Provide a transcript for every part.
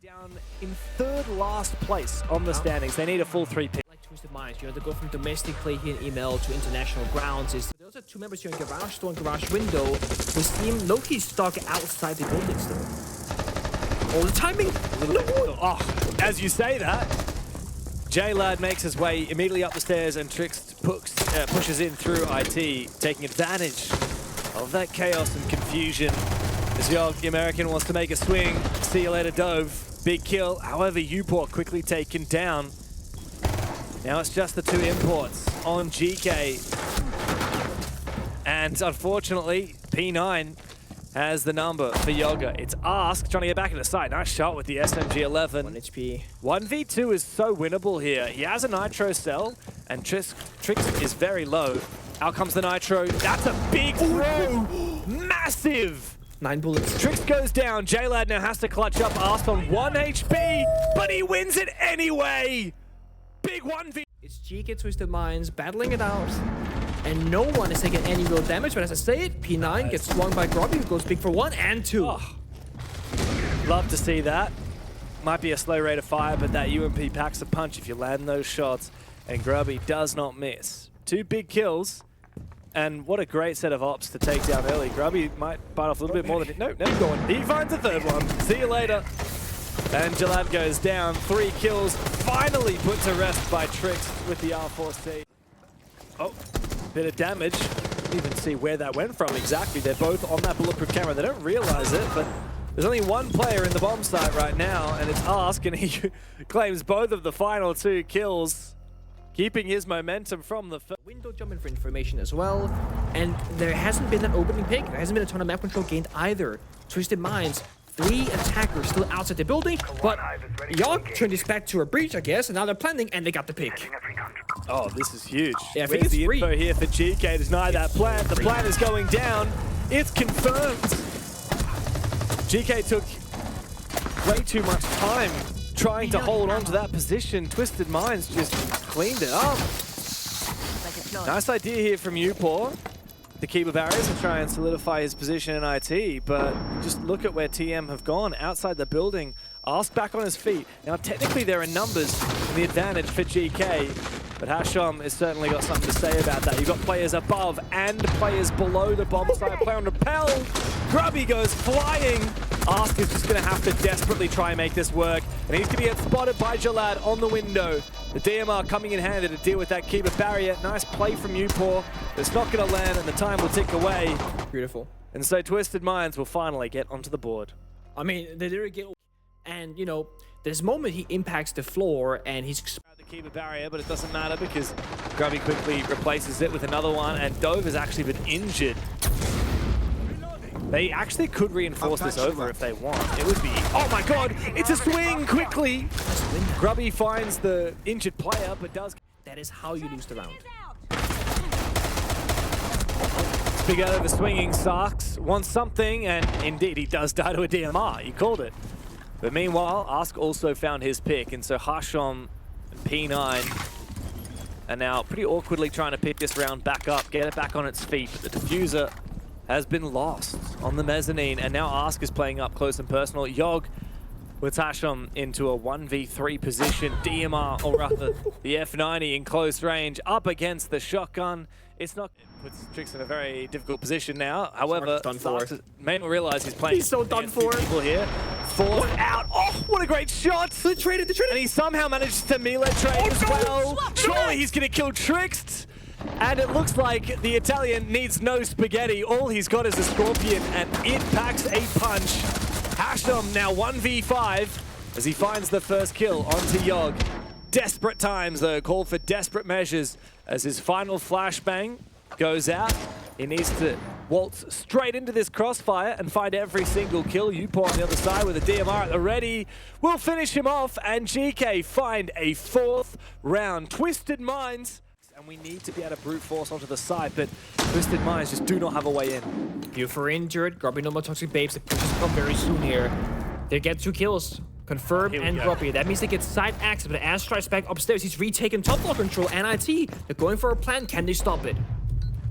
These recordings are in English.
Down in third last place on the standings. They need a full 3-pick. Like Twisted Minds, you know, they go from domestic play here in EML to international grounds. Those are two members here in Garage Store and Garage Window who seem low-key stuck outside the building still. Oh, the timing! No. Oh, as you say that, J-Lad makes his way immediately up the stairs and Trix pushes in through IT, taking advantage of that chaos and confusion. As the American wants to make a swing. See you later, Dove. Big kill. However, Uport quickly taken down. Now it's just the two imports on Geekay. And unfortunately, P9 has the number for Yoga. It's Ask trying to get back in the side. Nice shot with the SMG-11. 1 HP. 1v2 is so winnable here. He has a Nitro cell, and Trix is very low. Out comes the Nitro. That's a big throw! Massive! 9 bullets. Trix goes down. J-Lad now has to clutch up. Asked on 1 HP, but he wins it anyway! Big 1v. It's Geekay Twisted Minds battling it out. And no one is taking any real damage, but as I say it, P9 gets swung by Grubby, who goes big for 1 and 2. Oh. Love to see that. Might be a slow rate of fire, but that UMP packs a punch if you land those shots. And Grubby does not miss. 2 big kills. And what a great set of ops to take down early. Grubby might bite off a little bit more than it. No, never going. He finds a third one. See you later. And Jalad goes down. 3 kills. Finally put to rest by Trix with the R4C. Oh, bit of damage. Didn't even see where that went from exactly. They're both on that bulletproof camera. They don't realize it, but there's only one player in the bomb site right now, and it's Ask, and he claims both of the final 2 kills, keeping his momentum from the first. Window jumping for information as well, and there hasn't been an opening pick. There hasn't been a ton of map control gained either. Twisted Minds, 3 attackers still outside the building, but Yogg turned his back to a breach, I guess, and now they're planning, and they got the pick. Oh, this is huge. Yeah, I think Where's it's the free. info here for Geekay? Deny that plan. The plan is going down. It's confirmed. Geekay took way too much time trying to hold on to that position. Twisted Minds just cleaned it up. Nice idea here from Upor to keep the barriers and try and solidify his position in IT, but just look at where TM have gone outside the building. Ask back on his feet. Now technically there are numbers in the advantage for GK, but Hasham has certainly got something to say about that. You've got players above and players below the bomb site. Player on rappel. Grubby goes flying. Ask is just going to have to desperately try and make this work. And he's going to get spotted by Jalad on the window. The DMR coming in handy to deal with that keeper barrier. Nice play from Upor. It's not going to land and the time will tick away. Beautiful. And so Twisted Minds will finally get onto the board. I mean, they did get, and you know, this moment he impacts the floor and he's the keeper barrier, but it doesn't matter because Grubby quickly replaces it with another one, and Dove has actually been injured. They actually could reinforce this over if they want. It would be, oh my god, it's a swing quickly. Grubby finds the injured player, but does. That is how you lose the round. Big out of the swinging Sarks wants something, and indeed he does die to a DMR. You called it. But meanwhile, Ask also found his pick, and so Hasham and P9 are now pretty awkwardly trying to pick this round back up, get it back on its feet, but the diffuser has been lost on the mezzanine, and now Ask is playing up close and personal. Yogg with Hasham into a 1v3 position. DMR, or rather the F90 in close range, up against the shotgun. It's not, it puts Trix in a very difficult position now. However, may not realize he's playing. He's so done for. People here. Forced out. Oh, what a great shot! They traded. And he somehow manages to melee trade as well. Surely he's gonna kill Trix. And it looks like the Italian needs no spaghetti. All he's got is a scorpion, and it packs a punch. Hasham now 1v5 as he finds the first kill onto Yogg. Desperate times though, call for desperate measures as his final flashbang goes out. He needs to waltz straight into this crossfire and find every single kill. Upor on the other side with a DMR at the ready will finish him off, and GK find a 4th round. Twisted Minds. And we need to be able to brute force onto the side, but Twisted Minds just do not have a way in. Buffer injured, Grubby no more toxic babes. The push is come very soon here. They get 2 kills. Confirm and Grubby. That means they get side access, but as strikes back upstairs, he's retaken top floor control and IT. They're going for a plan. Can they stop it?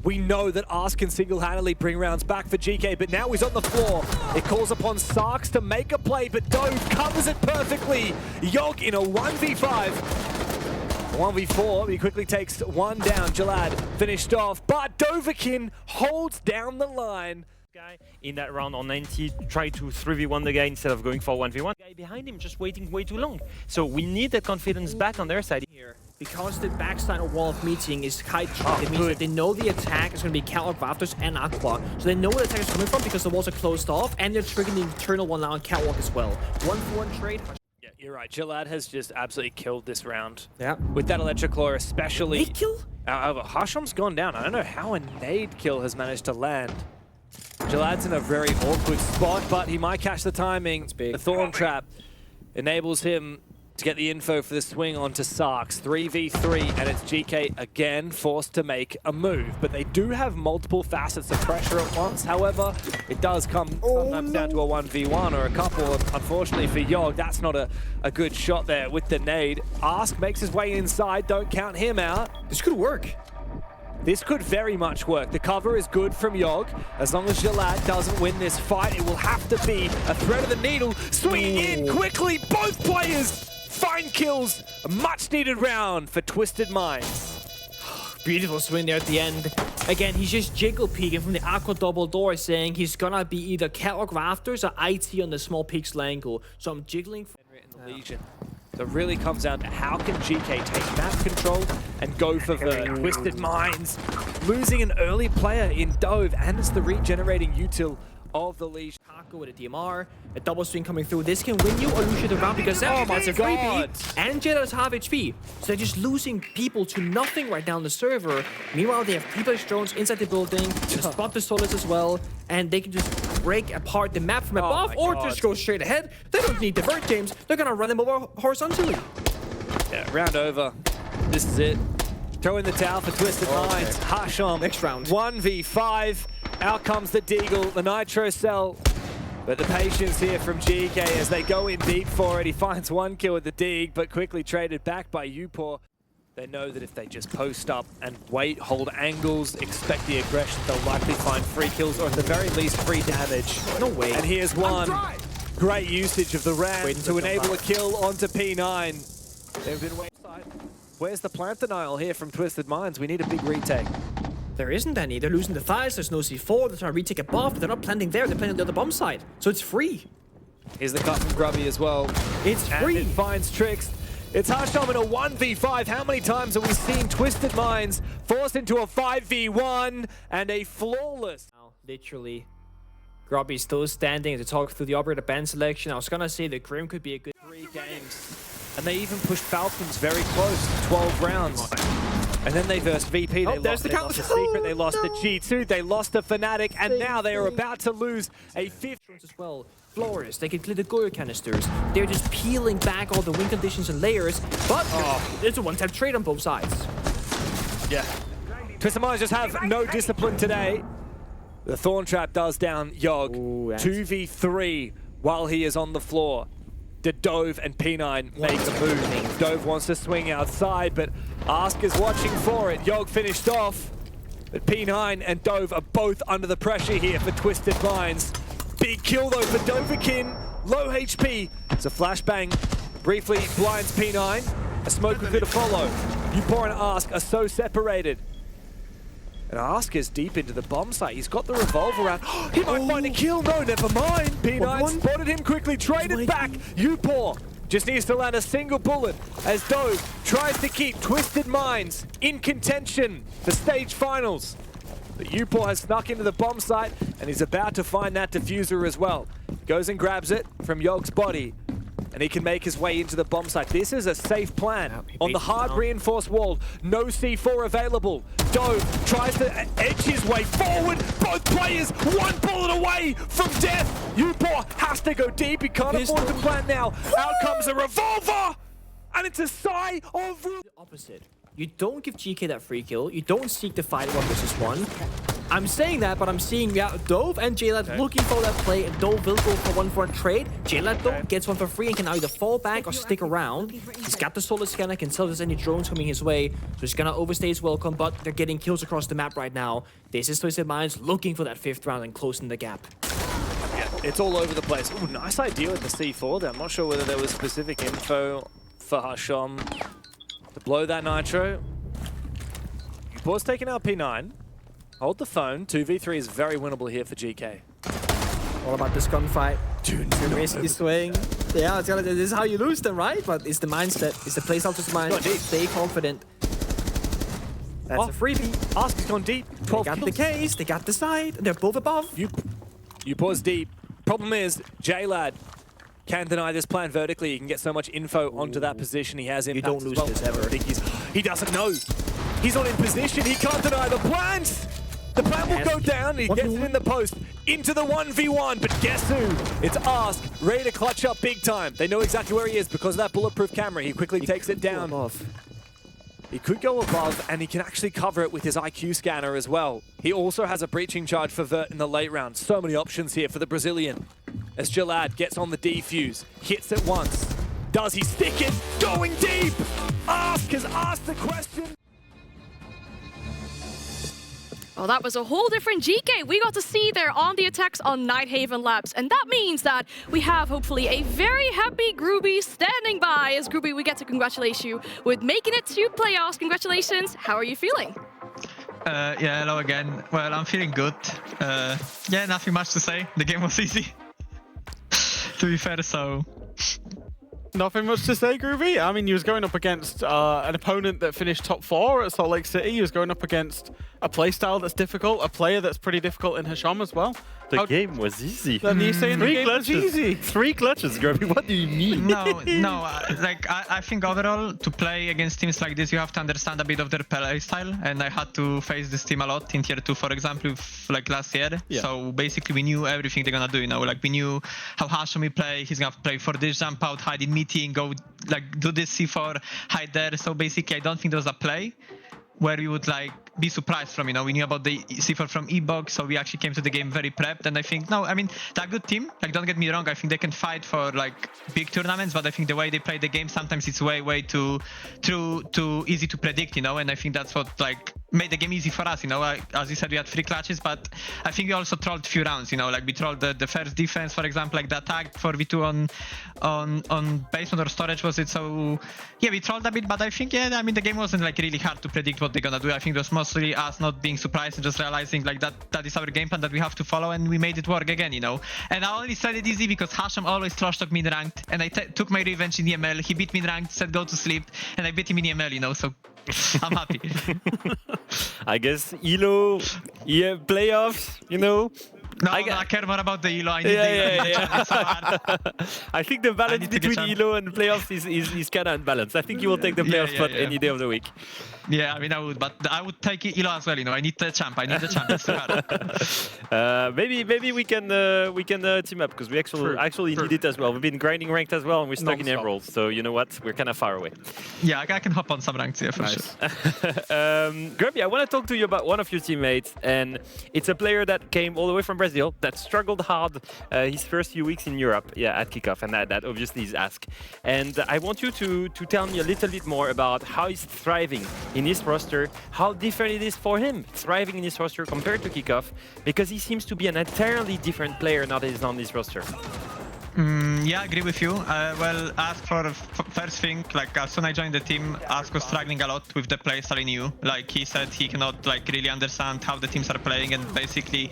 We know that Ask can single-handedly bring rounds back for GK, but now he's on the floor. It calls upon Sarks to make a play, but Dove covers it perfectly. Yog in a 1v5. 1v4, he quickly takes one down. Jalad finished off, but Dovahkiin holds down the line. Guy in that round on 90 try to 3v1 the guy instead of going for 1v1. Guy behind him just waiting way too long. So we need that confidence back on their side here. Because the backside of Wall of Meeting is kite shot, it means that they know the attack is going to be Catwalk Raptors and Aqua. So they know where the attack is coming from because the walls are closed off, and they're triggering the internal one now on Catwalk as well. 1-for-1 trade. Yeah, you're right. Jalad has just absolutely killed this round. Yeah. With that Electric Claw especially. Nade kill? Hasham's gone down. I don't know how a nade kill has managed to land. Jalad's in a very awkward spot, but he might catch the timing. The Thorn Trap enables him to get the info for the swing onto Sarks. 3v3, and it's GK again forced to make a move. But they do have multiple facets of pressure at once. However, it does come sometimes down to a 1v1 or a couple. Unfortunately for Yog, that's not a good shot there with the nade. Ask makes his way inside. Don't count him out. This could work. This could very much work. The cover is good from Yog. As long as Jalad doesn't win this fight, it will have to be a threat of the needle. Swinging in quickly, both players find kills. A much needed round for Twisted Minds. Beautiful swing there at the end. Again, he's just jiggle peeking from the Aqua double door, saying he's gonna be either Catwalk Rafters or IT on the small pixel angle. So I'm jiggling in the Legion. So it really comes down to how can GK take map control and go for the Twisted Minds. Losing an early player in Dove, and it's the regenerating util of the Legion. Taco with a DMR, a double swing coming through. This can win you or lose you the round because it's a freebie, and Jett has half HP. So they're just losing people to nothing right now on the server. Meanwhile, they have P-Place drones inside the building, to spot the Solis as well, and they can just break apart the map from above or just go straight ahead. They don't need divert games. They're gonna run them over horizontally. Yeah, round over. This is it. Throw in the towel for Twisted Minds. Hasham. Next round. 1v5. Out comes the Deagle, the Nitro Cell. But the patience here from GK as they go in deep for it. He finds one kill with the Deag, but quickly traded back by Upor. They know that if they just post up and wait, hold angles, expect the aggression, they'll likely find free kills, or at the very least, free damage. No way. And here's one. Great usage of the Ram to enable a kill onto P9. They've been waiting. Where's the plant denial here from Twisted Minds? We need a big retake. There isn't any. They're losing the thighs. There's no C4. They're trying to retake above, but they're not planting there. They're planting on the other bomb side. So it's free. Here's the cut from Grubby as well. It's free. And it finds Tricks. It's Hasham in a 1v5. How many times have we seen Twisted Minds forced into a 5v1 and a flawless? Literally. Grubby's still standing to talk through the operator band selection. I was going to say that Grim could be a good 3 games. And they even pushed Falcons very close, 12 rounds. And then they versed VP, they lost the Secret, they lost the G2, they lost the Fnatic, and now they are about to lose a 5th as well. Flores, they can clear the Goyo canisters. They're just peeling back all the win conditions and layers, but it's a one-tap trade on both sides. Yeah. Twisted Minds just have no discipline today. The Thorn Trap does down Yog. 2v3 while he is on the floor. Did Dove and P9 make a move? Dove wants to swing outside, but Ask is watching for it. Yog finished off, but P9 and Dove are both under the pressure here for Twisted Minds. Big kill though for Dovahkiin, low HP. It's a flashbang, briefly blinds P9. A smoke quickly to follow. Upor and Ask are so separated. And Ask is deep into the bomb site. He's got the revolver around. He might find a kill. No, never mind. P9 spotted him quickly, traded back. Upor just needs to land a single bullet as Dove tries to keep Twisted Minds in contention for stage finals. But Upor has snuck into the bomb site and he's about to find that diffuser as well. Goes and grabs it from Yog's body. And he can make his way into the bomb site. This is a safe plan. On the hard reinforced wall, no C4 available. Dove tries to edge his way forward. Both players one bullet away from death. Upor has to go deep. He can't afford to plant now. Out comes a revolver. And it's a sigh of... The opposite. You don't give GK that free kill. You don't seek the fight 1 versus 1. I'm saying that, but I'm seeing Dove and JLad looking for that play, and Dove will go for one for a trade. JLad though gets one for free and can either fall back or stick around. He's got the solar scanner, can tell if there's any drones coming his way, so he's gonna overstay his welcome, but they're getting kills across the map right now. This is Twisted Minds looking for that 5th round and closing the gap. Yeah, it's all over the place. Ooh, nice idea with the C4 there. I'm not sure whether there was specific info for Hasham to blow that nitro. Board's taking out P9. Hold the phone. 2v3 is very winnable here for GK. All about this gunfight. Dude, Basically swaying. Yeah, this is how you lose them, right? But it's the mindset. It's the playstyle to mind. Stay confident. That's a freebie. Ask has gone deep. They got the case. They got the side. They're both above. You pause deep. Problem is, JLad can't deny this plan vertically. He can get so much info onto that position. He has impact. You don't lose this ever. I think he doesn't know. He's not in position. He can't deny the plans. The plan will go down. He gets it in the post into the 1v1. But guess who? It's Ask, ready to clutch up big time. They know exactly where he is because of that bulletproof camera. He quickly takes it down. He could go above, and he can actually cover it with his IQ scanner as well. He also has a breaching charge for Vert in the late round. So many options here for the Brazilian. As JLad gets on the defuse, hits it once. Does he stick it? Going deep! Ask has asked the question. Well, that was a whole different GK we got to see there on the attacks on Nighthaven Labs. And that means that we have hopefully a very happy Groovy standing by. As Groovy, we get to congratulate you with making it to playoffs. Congratulations. How are you feeling? Yeah, hello again. Well, I'm feeling good. Yeah, nothing much to say. The game was easy, to be fair, so... Nothing much to say, Groovy. I mean, he was going up against an opponent that finished top 4 at Salt Lake City. He was going up against a playstyle that's difficult, a player that's pretty difficult in Hasham as well. The game was easy. Then you saying the game was easy? 3 clutches, Groovy. What do you mean? No. Like, I think overall, to play against teams like this, you have to understand a bit of their play style. And I had to face this team a lot in Tier 2, for example, like last year. Yeah. So basically, we knew everything they're gonna do, you know? Like, we knew how Hasham will play. He's gonna play for this jump out, hide in meeting, go, like, do this C4, hide there. So basically, I don't think there was a play where we would like be surprised from, you know, we knew about the C4 from E-Box, so we actually came to the game very prepped. And I think, no, I mean, they're a good team. Like, don't get me wrong, I think they can fight for like big tournaments, but I think the way they play the game, sometimes it's way too easy to predict, you know. And I think that's what like made the game easy for us, you know. As you said, we had 3 clutches, but I think we also trolled a few rounds, you know. Like we trolled the first defense, for example, like the attack 4v2 on basement or storage was it. So yeah, we trolled a bit, but I think, yeah, I mean, the game wasn't like really hard to predict what they're gonna do. I think it was mostly us not being surprised and just realizing like that is our game plan that we have to follow, and we made it work again, you know. And I only said it easy because Hasham always trash talk mid ranked, and I took my revenge in EML. He beat mid ranked, said go to sleep, and I beat him in EML, you know. So I'm happy. I guess ELO, yeah, playoffs, you know. No, I care more about the ELO. I need the ELO. So I think the balance between ELO and playoffs is kind of unbalanced. I think you will take the playoff spot any day of the week. Yeah, I mean, I would, but I would take ELO as well, you know. I need the champ. I need the champ. It's too hard. Maybe we can team up, because we actually need it as well. We've been grinding ranked as well, and we're stuck in Emeralds. So you know what? We're kind of far away. Yeah, I can hop on some ranked, yeah, for sure. Grubby, I want to talk to you about one of your teammates, and it's a player that came all the way from Brazil, that struggled hard his first few weeks in Europe, at kickoff, and that obviously is Ask. And I want you to tell me a little bit more about how he's thriving in this roster, how different it is for him thriving in this roster compared to kickoff, because he seems to be an entirely different player now that he's on this roster. Yeah, I agree with you. Well, Ask for first thing, like as soon as I joined the team, Ask was struggling a lot with the playstyle in EU. Like he said, he cannot like really understand how the teams are playing, and basically,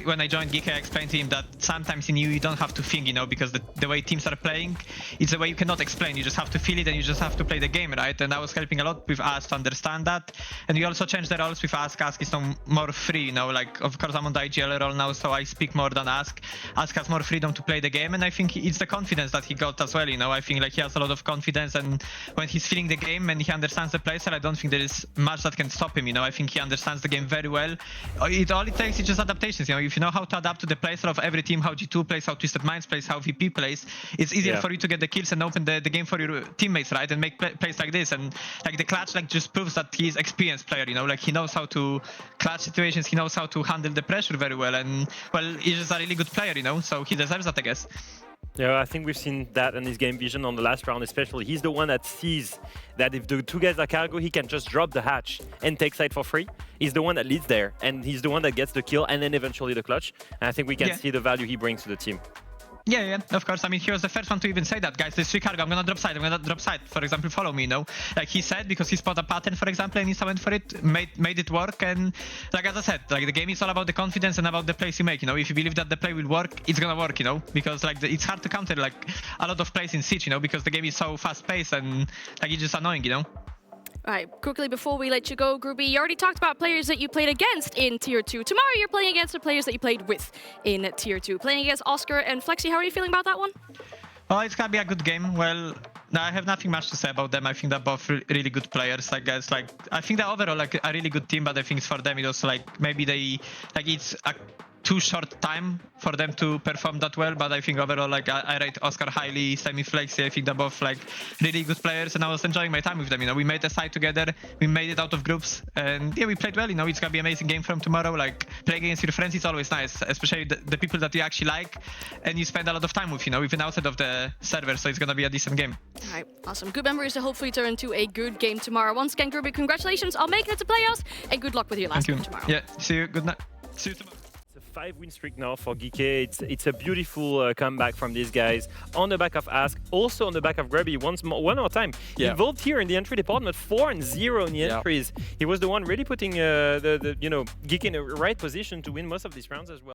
when I joined Geekay, I explained to him that sometimes in EU you don't have to think, you know, because the way teams are playing, it's a way you cannot explain. You just have to feel it, and you just have to play the game, right? And I was helping a lot with Ask to understand that, and we also changed the roles with Ask. Ask is now more free, you know. Like of course I'm on the IGL role now, so I speak more than Ask. Ask has more freedom to play the game, and I think it's the confidence that he got as well. You know, I think like he has a lot of confidence, and when he's feeling the game and he understands the playstyle, I don't think there is much that can stop him. You know, I think he understands the game very well. All it takes is just adaptations. You know, if you know how to adapt to the playstyle of every team, how G2 plays, how Twisted Minds plays, how VP plays, it's easier for you to get the kills and open the game for your teammates, right? And make plays like this. And like the clutch like just proves that he's experienced player. You know, like he knows how to clutch situations, he knows how to handle the pressure very well, and well, he's just a really good player. You know, so he deserves that, I guess. Yeah, I think we've seen that in his game vision on the last round especially. He's the one that sees that if the two guys are cargo, he can just drop the hatch and take side for free. He's the one that leads there, and he's the one that gets the kill and then eventually the clutch. And I think we can see the value he brings to the team. Yeah, of course. I mean, he was the first one to even say that, guys, there's 3 cargo, I'm gonna drop side, for example, follow me, you know? Like he said, because he spotted a pattern, for example, and he went for it, made it work, and like as I said, like the game is all about the confidence and about the plays you make, you know? If you believe that the play will work, it's gonna work, you know? Because like it's hard to counter like a lot of plays in Siege, you know, because the game is so fast-paced and like it's just annoying, you know? All right, quickly before we let you go, Groovy, you already talked about players that you played against in Tier 2. Tomorrow you're playing against the players that you played with in Tier 2. Playing against Oscar and Flexi, how are you feeling about that one? Oh, it's gonna be a good game. Well, I have nothing much to say about them. I think they're both really good players. I guess, like, I think they're overall like a really good team, but I think for them it was like maybe they like it's a too short time for them to perform that well. But I think overall, like I rate Oscar highly, Semi Flexi. I think they're both like really good players, and I was enjoying my time with them. You know, we made a side together, we made it out of groups, and yeah, we played well. You know, it's gonna be an amazing game from tomorrow. Like playing against your friends is always nice, especially the people that you actually like and you spend a lot of time with. You know, even outside of the server, so it's gonna be a decent game. All right, awesome. Good memories to hopefully turn into a good game tomorrow. Once again, Groovy, congratulations on making it to playoffs, and good luck with your last game tomorrow. Yeah, see you. Good night. See you tomorrow. 5-win streak now for Geekay. It's a beautiful comeback from these guys on the back of Ask, also on the back of Grubby. One more time. Involved here in the entry department, 4-0 in the entries. He was the one really putting the Geekay in the right position to win most of these rounds as well.